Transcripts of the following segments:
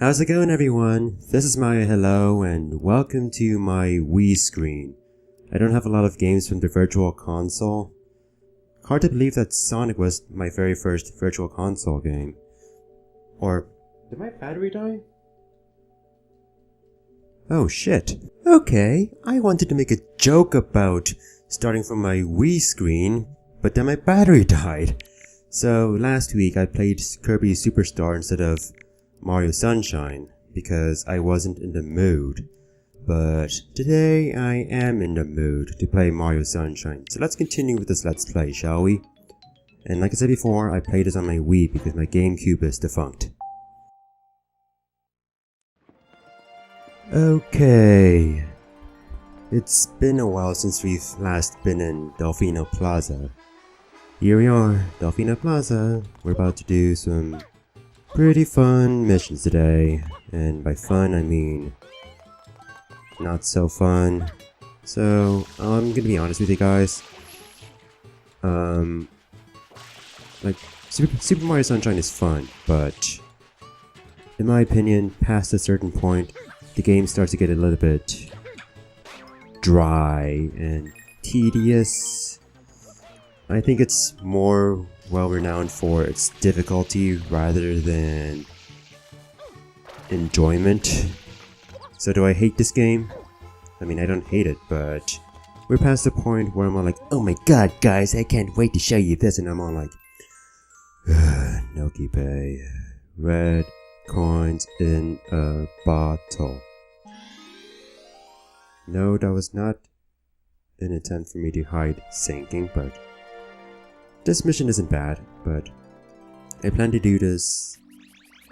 How's it going, everyone? This is Mario. Hello and welcome to my Wii screen. I don't have a lot of games from the Virtual Console. Hard to believe that Sonic was my very first Virtual Console game. Or, did my battery die? Oh shit. Okay, I wanted to make a joke about starting from my Wii screen, but then my battery died. So last week I played Kirby Superstar instead of Mario Sunshine, because I wasn't in the mood. But today I am in the mood to play Mario Sunshine, so let's continue with this Let's Play, shall we? And like I said before, I played this on my Wii because my GameCube is defunct. Okay. It's been a while since we've last been in Delfino Plaza. Here we are, Delfino Plaza. We're about to do some pretty fun missions today, and by fun I mean not so fun. So I'm gonna be honest with you guys. Like Super Mario Sunshine is fun, but in my opinion, past a certain point, the game starts to get a little bit dry and tedious. I think it's more well-renowned for its difficulty rather than enjoyment. So do I hate this game? I mean, I don't hate it, but we're past the point where I'm all like, oh my god guys, I can't wait to show you this, and I'm all like, Noki Pay, red coins in a bottle. No, that was not an attempt for me to hide sinking, but this mission isn't bad, but I plan to do this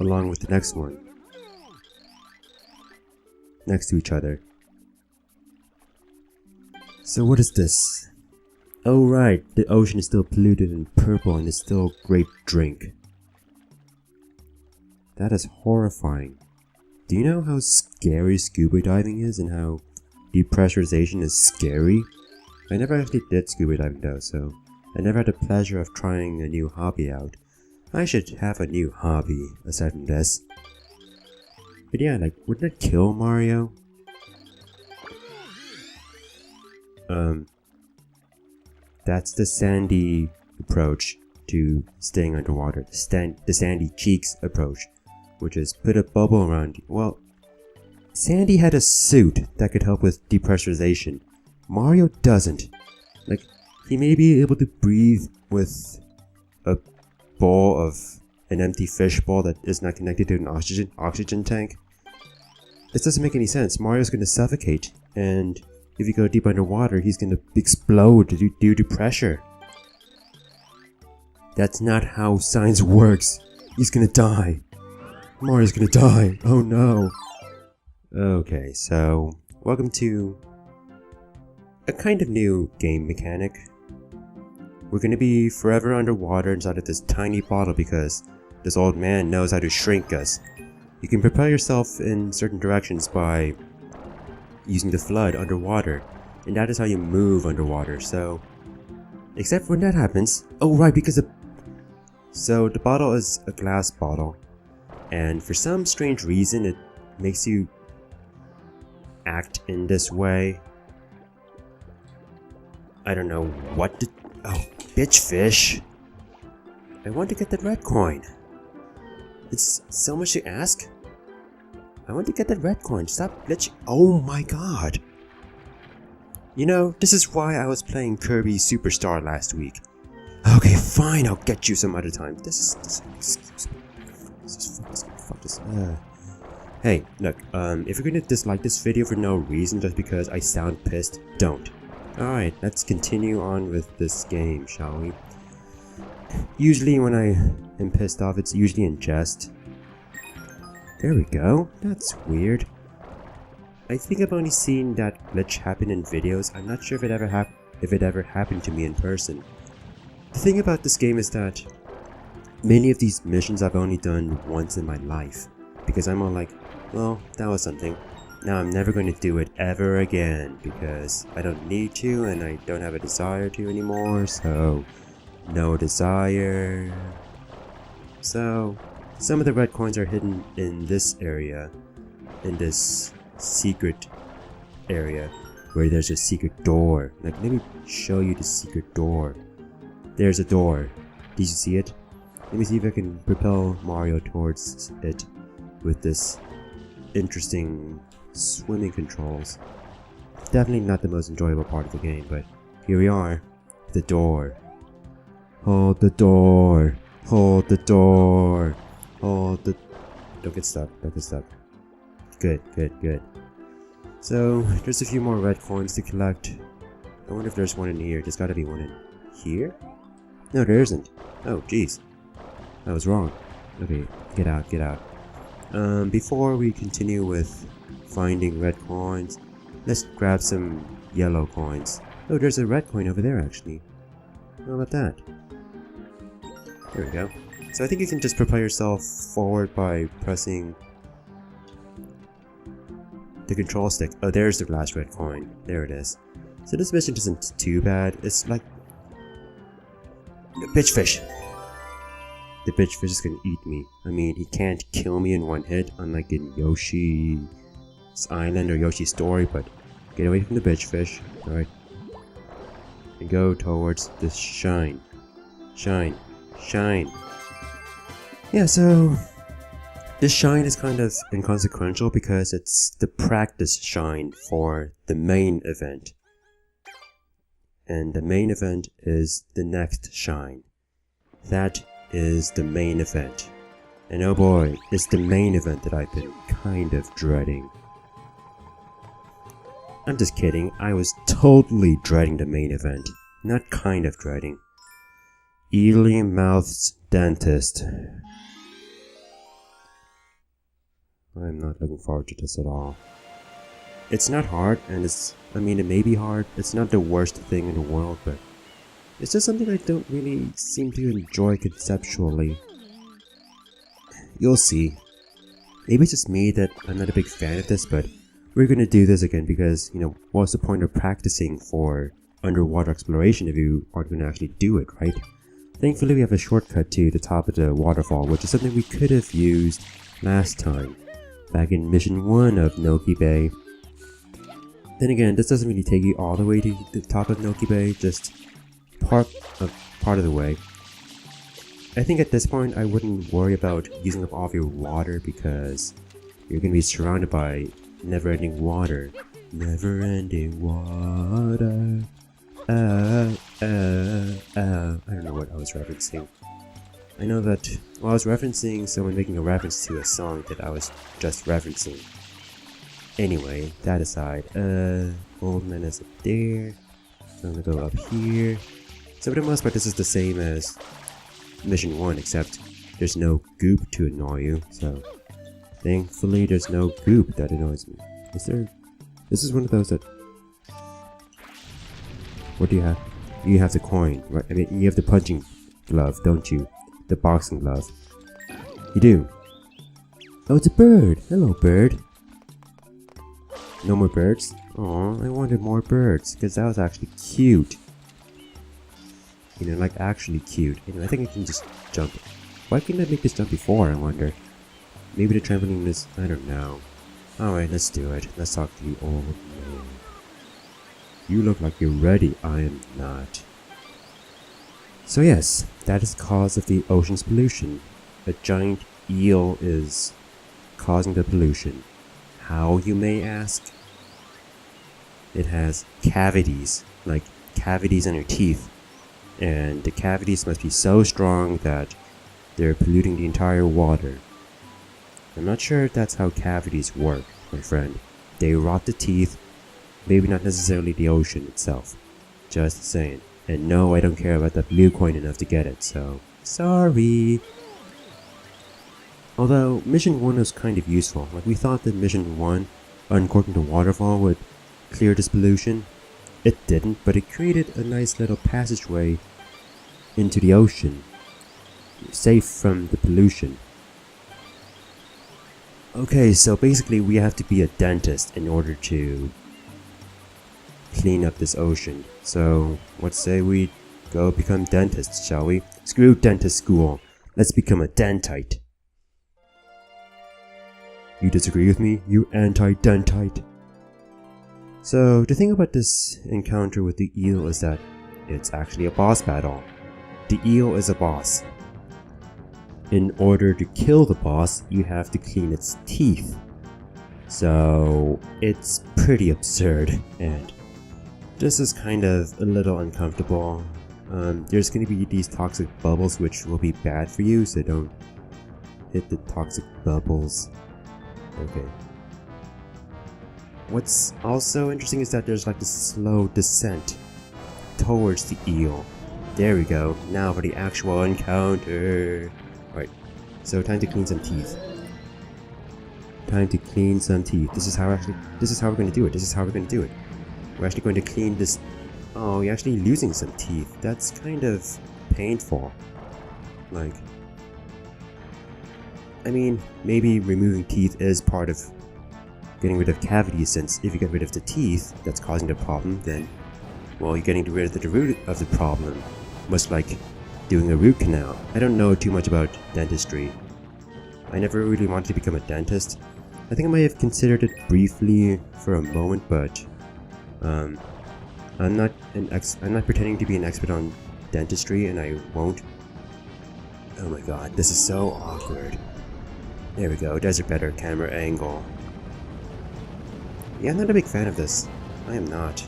along with the next one. Next to each other. So what is this? Oh right, the ocean is still polluted and purple and it's still a great drink. That is horrifying. Do you know how scary scuba diving is and how depressurization is scary? I never actually did scuba diving though, so I never had the pleasure of trying a new hobby out. I should have a new hobby aside from this. But yeah, like, wouldn't that kill Mario? That's the Sandy approach to staying underwater. The Sandy Cheeks approach, which is put a bubble around you. Well, Sandy had a suit that could help with depressurization. Mario doesn't. Like, he may be able to breathe with a bowl of an empty fish bowl that is not connected to an oxygen tank. This doesn't make any sense. Mario's gonna suffocate, and if you go deep underwater, he's gonna explode due to pressure. That's not how science works. He's gonna die. Mario's gonna die. Oh no. Okay, so welcome to a kind of new game mechanic. We're gonna be forever underwater inside of this tiny bottle because this old man knows how to shrink us. You can propel yourself in certain directions by using the flood underwater, and that is how you move underwater. So, except when that happens, oh right, because so the bottle is a glass bottle, and for some strange reason it makes you act in this way. I don't know what to... Oh, bitch fish! I want to get that red coin. It's so much to ask. I want to get that red coin. Stop bitch. Oh my god. You know, this is why I was playing Kirby Superstar last week. Okay, fine, I'll get you some other time. Excuse me. Fuck this. Hey, look, if you're gonna dislike this video for no reason just because I sound pissed, don't. Alright, let's continue on with this game, shall we? Usually when I am pissed off, it's usually in jest. There we go. That's weird. I think I've only seen that glitch happen in videos. I'm not sure if it ever happened to me in person. The thing about this game is that many of these missions I've only done once in my life. Because I'm all like, well, that was something. Now I'm never going to do it ever again because I don't need to and I don't have a desire to anymore, so no desire. So Some of the red coins are hidden in this area, in this secret area, where there's a secret door. Like, let me show you the secret door. There's a door. Did you see it? Let me see if I can propel Mario towards it with this interesting swimming controls. Definitely not the most enjoyable part of the game, but here we are. The door. Hold the door. Hold the door. Hold the... Don't get stuck. Don't get stuck. Good, good, good. So, there's a few more red coins to collect. I wonder if there's one in here. There's gotta be one in here? No, there isn't. Oh, jeez. I was wrong. Okay, get out, get out. Before we continue with finding red coins, let's grab some yellow coins. Oh, there's a red coin over there, actually. How about that? There we go. So I think you can just propel yourself forward by pressing the control stick. Oh, there's the last red coin. There it is. So this mission isn't too bad. It's like... the bitch fish! The bitch fish is gonna eat me. I mean, he can't kill me in one hit, unlike in Yoshi's Island or Yoshi's Story, but get away from the bitch fish. Alright. And go towards the shine. Shine. Shine. Yeah, so... this shine is kind of inconsequential because it's the practice shine for the main event. And the main event is the next shine. That is the main event. And oh boy, it's the main event that I've been kind of dreading. I'm just kidding, I was totally dreading the main event. Not kind of dreading. Ely Mouth's Dentist. I'm not looking forward to this at all. It's not hard, and I mean, it may be hard. It's not the worst thing in the world, but it's just something I don't really seem to enjoy conceptually. You'll see. Maybe it's just me that I'm not a big fan of this, but we're gonna do this again because, you know, what's the point of practicing for underwater exploration if you aren't gonna actually do it, right? Thankfully, we have a shortcut to the top of the waterfall, which is something we could have used last time, back in Mission 1 of Noki Bay. Then again, this doesn't really take you all the way to the top of Noki Bay, just part of the way. I think at this point I wouldn't worry about using up all of your water because you're going to be surrounded by never-ending water. Never-ending water. I don't know what I was referencing. I know that, well, I was referencing someone making a reference to a song that I was just referencing. Anyway, that aside, Old Man is up there. I'm gonna go up here. So for the most part, this is the same as Mission 1, except there's no goop to annoy you, so thankfully there's no goop that annoys me. Is there? This is one of those that... What do you have? You have the coin, right? I mean, you have the punching glove, don't you? The boxing glove. You do. Oh, it's a bird! Hello, bird. No more birds? Aw, I wanted more birds, because that was actually cute. You know, like actually cute. You know, I think I can just jump. Why couldn't I make this jump before, I wonder? Maybe the trampoline is... I don't know. Alright, let's do it. Let's talk to the old man. You look like you're ready. I am not. So yes, that is the cause of the ocean's pollution. A giant eel is causing the pollution. How, you may ask? It has cavities, like cavities in her teeth, and the cavities must be so strong that they're polluting the entire water. I'm not sure if that's how cavities work, my friend. They rot the teeth, maybe not necessarily the ocean itself. Just saying. And no, I don't care about that blue coin enough to get it, so... sorry! Although, Mission 1 was kind of useful. Like, we thought that Mission 1, uncorking the waterfall, would clear this pollution. It didn't, but it created a nice little passageway into the ocean, safe from the pollution. Okay, so basically we have to be a dentist in order to clean up this ocean. So, let's say we go become dentists, shall we? Screw dentist school. Let's become a dentite. You disagree with me, you anti-dentite? So, the thing about this encounter with the eel is that it's actually a boss battle. The eel is a boss. In order to kill the boss, you have to clean its teeth. So, it's pretty absurd, and this is kind of a little uncomfortable. There's going to be these toxic bubbles which will be bad for you, so don't hit the toxic bubbles. Okay. What's also interesting is that there's like this slow descent towards the eel. There we go. Now for the actual encounter. Alright, so time to clean some teeth. Time to clean some teeth. This is how we're going to do it. This is how we're going to do it. We're actually going to clean this. Oh, you're actually losing some teeth. That's kind of painful. Like, I mean, maybe removing teeth is part of getting rid of cavities, since if you get rid of the teeth that's causing the problem, then, well, you're getting rid of the root of the problem. Much like doing a root canal. I don't know too much about dentistry. I never really wanted to become a dentist. I think I might have considered it briefly for a moment, but I'm not pretending to be an expert on dentistry, and I won't. Oh my god, this is so awkward. There we go, there's a better camera angle. Yeah, I'm not a big fan of this. I am not.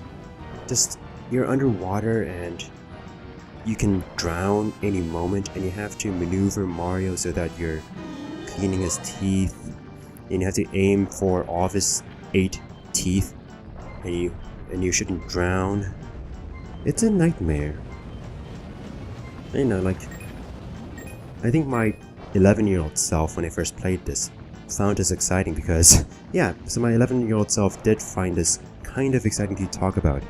Just, you're underwater and you can drown any moment, and you have to maneuver Mario so that you're cleaning his teeth, and you have to aim for all of his 8 teeth, and you shouldn't drown. It's a nightmare. I know, like, I think my 11-year-old self, when I first played this, found this exciting because, yeah, so my 11-year-old self did find this kind of exciting to talk about.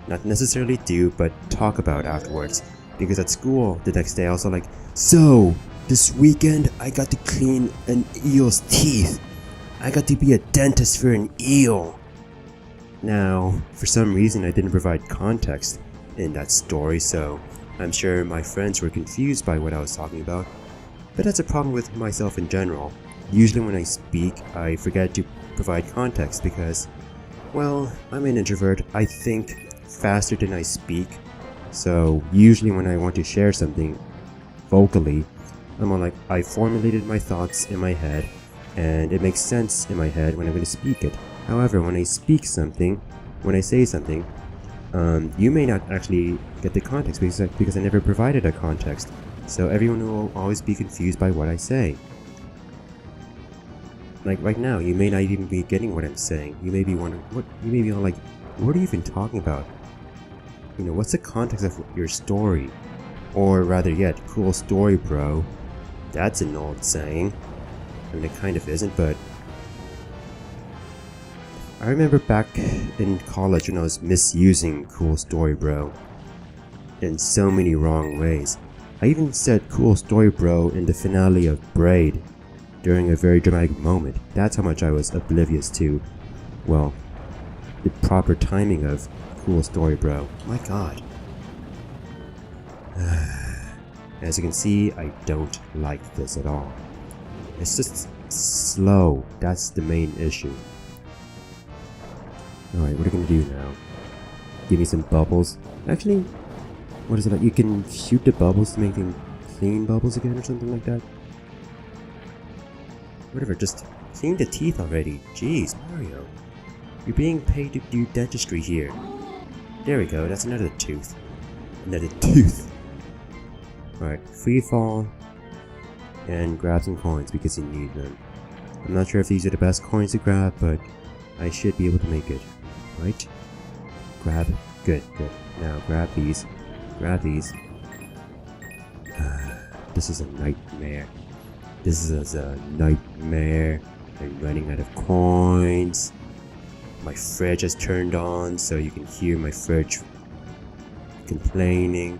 Not necessarily do, but talk about afterwards. Because at school the next day I was like, so, this weekend I got to clean an eel's teeth. I got to be a dentist for an eel. Now, for some reason I didn't provide context in that story, so I'm sure my friends were confused by what I was talking about. But that's a problem with myself in general. Usually when I speak, I forget to provide context because, well, I'm an introvert. I think faster than I speak. So usually when I want to share something vocally, I'm all like, I formulated my thoughts in my head, and it makes sense in my head when I'm going to speak it. However, when I speak something, when I say something, you may not actually get the context because I never provided a context. So everyone will always be confused by what I say. Like right now, you may not even be getting what I'm saying. You may be wondering, you may be all like, what are you even talking about? You know, what's the context of your story? Or rather yet, cool story, bro. That's an old saying. I mean, it kind of isn't, but I remember back in college when I was misusing cool story, bro, in so many wrong ways. I even said cool story, bro, in the finale of Braid during a very dramatic moment. That's how much I was oblivious to, well, the proper timing of cool story, bro. My god. As you can see, I don't like this at all. It's just slow. That's the main issue. Alright, what are you gonna do now? Give me some bubbles. Actually, what is it like? You can shoot the bubbles to make them clean bubbles again or something like that? Whatever, just clean the teeth already. Jeez, Mario. You're being paid to do dentistry here. There we go, that's another tooth. Another tooth. Alright, free fall. And grab some coins because you need them. I'm not sure if these are the best coins to grab, but I should be able to make it. Right? Grab. Good, good. Now grab these. Grab these. This is a nightmare. This is a nightmare. I'm running out of coins. My fridge has turned on, so you can hear my fridge complaining.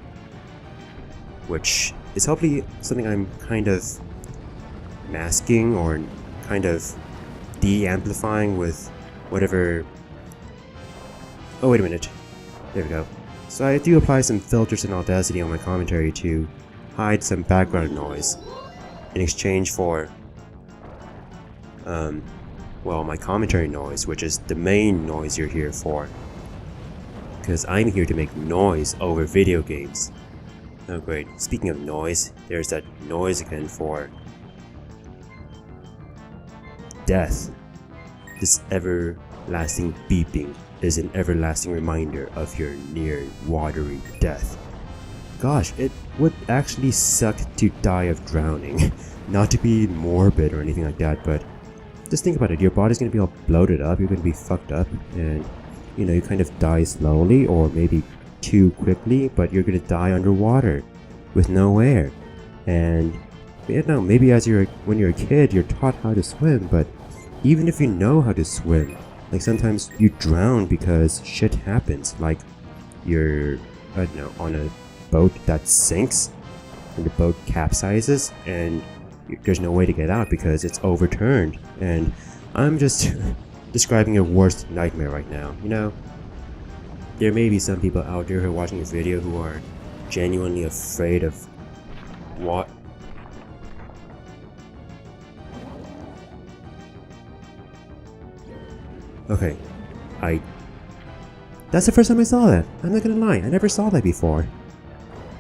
Which is hopefully something I'm kind of masking or kind of de-amplifying with whatever. Oh, wait a minute. There we go. So I do apply some filters and Audacity on my commentary to hide some background noise in exchange for well, my commentary noise, which is the main noise you're here for. Because I'm here to make noise over video games. Oh great, speaking of noise, there's that noise again for death. This everlasting beeping is an everlasting reminder of your near watery death. Gosh, it would actually suck to die of drowning. Not to be morbid or anything like that, but just think about it. Your body's gonna be all bloated up, you're gonna be fucked up, and you know, you kind of die slowly or maybe too quickly, but you're gonna die underwater with no air. And you know, maybe when you're a kid, you're taught how to swim, but even if you know how to swim, like sometimes you drown because shit happens, like you're, I don't know, on a boat that sinks and the boat capsizes and there's no way to get out because it's overturned. And I'm just describing your worst nightmare right now. You know, there may be some people out there who are watching this video who are genuinely afraid of what. Okay, that's the first time I saw that. I'm not gonna lie, I never saw that before.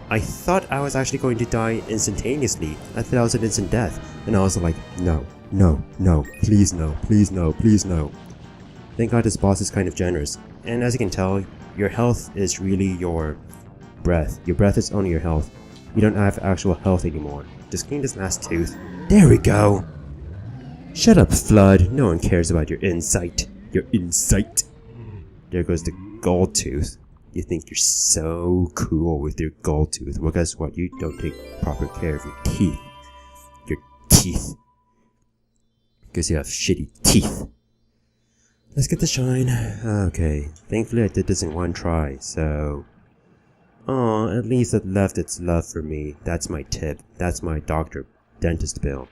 I thought I was actually going to die instantaneously. I thought I was an instant death. And I was like, no, no, no, please no, please no, please no. Thank God this boss is kind of generous. And as you can tell, your health is really your breath. Your breath is only your health. You don't have actual health anymore. Just clean this last tooth. There we go! Shut up, Flood. No one cares about your insight. Your insight. There goes the gold tooth. You think you're so cool with your gold tooth. Well, guess what? You don't take proper care of your teeth. Your teeth. Because you have shitty teeth. Let's get the shine. Okay. Thankfully I did this in one try, so... Aw, at least it left its love for me. That's my tip. That's my dentist bill.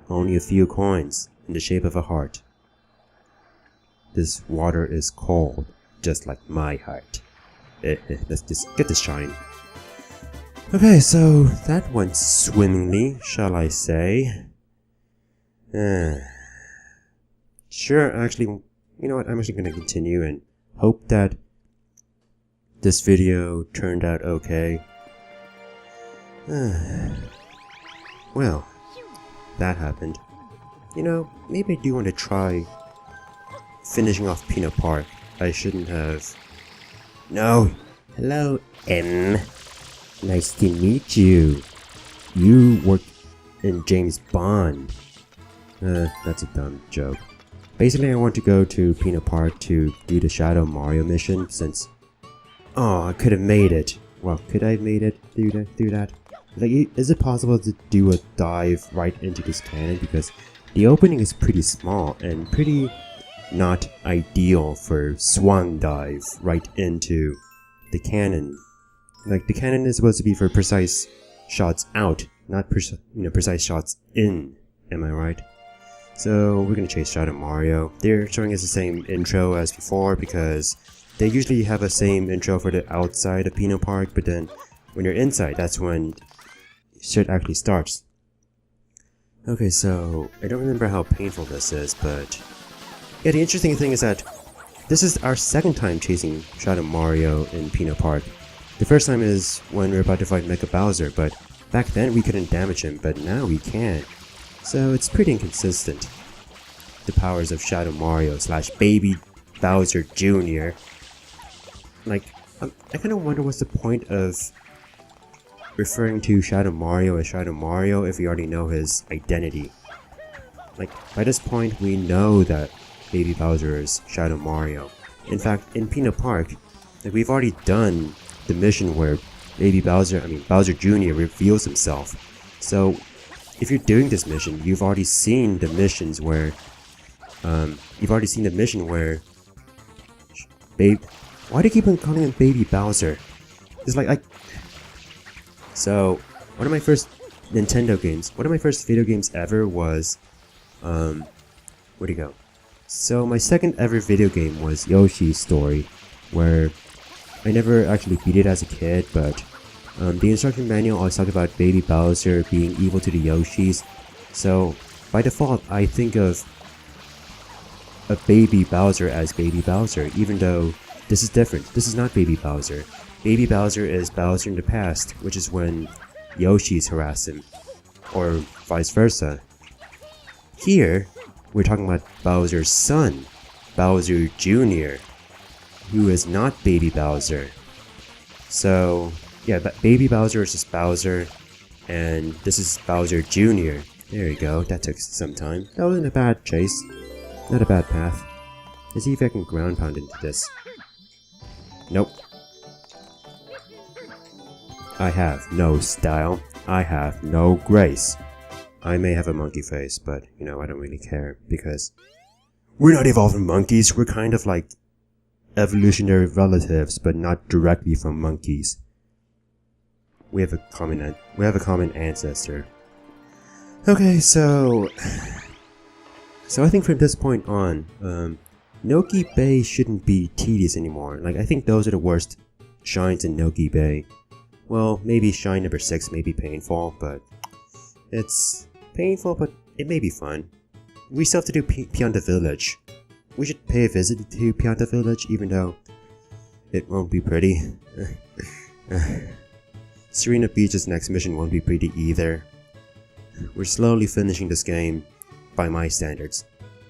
Only a few coins, in the shape of a heart. This water is cold, just like my heart. Let's just get the shine. Okay, so that went swimmingly, shall I say. Sure, actually, you know what, I'm actually going to continue and hope that this video turned out okay. Well, that happened. You know, maybe I do want to try finishing off Peanut Park. I shouldn't have... No! Hello, N. Nice to meet you. You work in James Bond. That's a dumb joke. Basically, I want to go to Peanut Park to do the Shadow Mario mission since... Oh, I could have made it. Well, could I have made it? Do that? Like, is it possible to do a dive right into this cannon? Because the opening is pretty small and pretty not ideal for swan dive right into the cannon. Like, the cannon is supposed to be for precise shots out, not precise shots in. Am I right? So we're gonna chase Shadow Mario. They're showing us the same intro as before because they usually have a same intro for the outside of Peanut Park, but then when you're inside, that's when shit actually starts. Okay, so I don't remember how painful this is, but yeah, the interesting thing is that this is our second time chasing Shadow Mario in Peanut Park. The first time is when we were about to fight Mecha Bowser, but back then we couldn't damage him, but now we can. So it's pretty inconsistent. The powers of Shadow Mario / Baby Bowser Jr. Like, I kind of wonder what's the point of referring to Shadow Mario as Shadow Mario if we already know his identity. Like, by this point we know that Baby Bowser is Shadow Mario. In fact, in Peanut Park, like, we've already done the mission where Bowser Jr. reveals himself. So, if you're doing this mission, you've already seen the missions where, why do you keep on calling him Baby Bowser? It's like, So, one of my first video games ever was, where'd he go? So, my second ever video game was Yoshi's Story, where I never actually beat it as a kid, but the instruction manual always talked about Baby Bowser being evil to the Yoshis. So, by default, I think of a baby Bowser as baby Bowser, even though this is different. This is not baby Bowser. Baby Bowser is Bowser in the past, which is when Yoshi's harass him, or vice versa. Here, we're talking about Bowser's son, Bowser Jr., who is not baby Bowser. So, yeah, baby Bowser is just Bowser, and this is Bowser Jr. There you go, that took some time. That wasn't a bad chase. Not a bad path. Let's see if I can ground pound into this. Nope. I have no style. I have no grace. I may have a monkey face, but, you know, I don't really care, because we're not evolved monkeys, we're kind of like evolutionary relatives, but not directly from monkeys. We have a common ancestor. Okay, so I think from this point on, Noki Bay shouldn't be tedious anymore. Like, I think those are the worst shines in Noki Bay. Well, maybe shine number 6 may be painful, but it's painful, but it may be fun. We still have to do Pianta Village. We should pay a visit to Pianta Village, even though it won't be pretty. Serena Beach's next mission won't be pretty either. We're slowly finishing this game by my standards.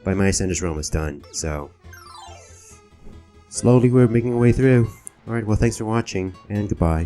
By my standards, we're almost done, so slowly we're making our way through. Alright, well, thanks for watching, and goodbye.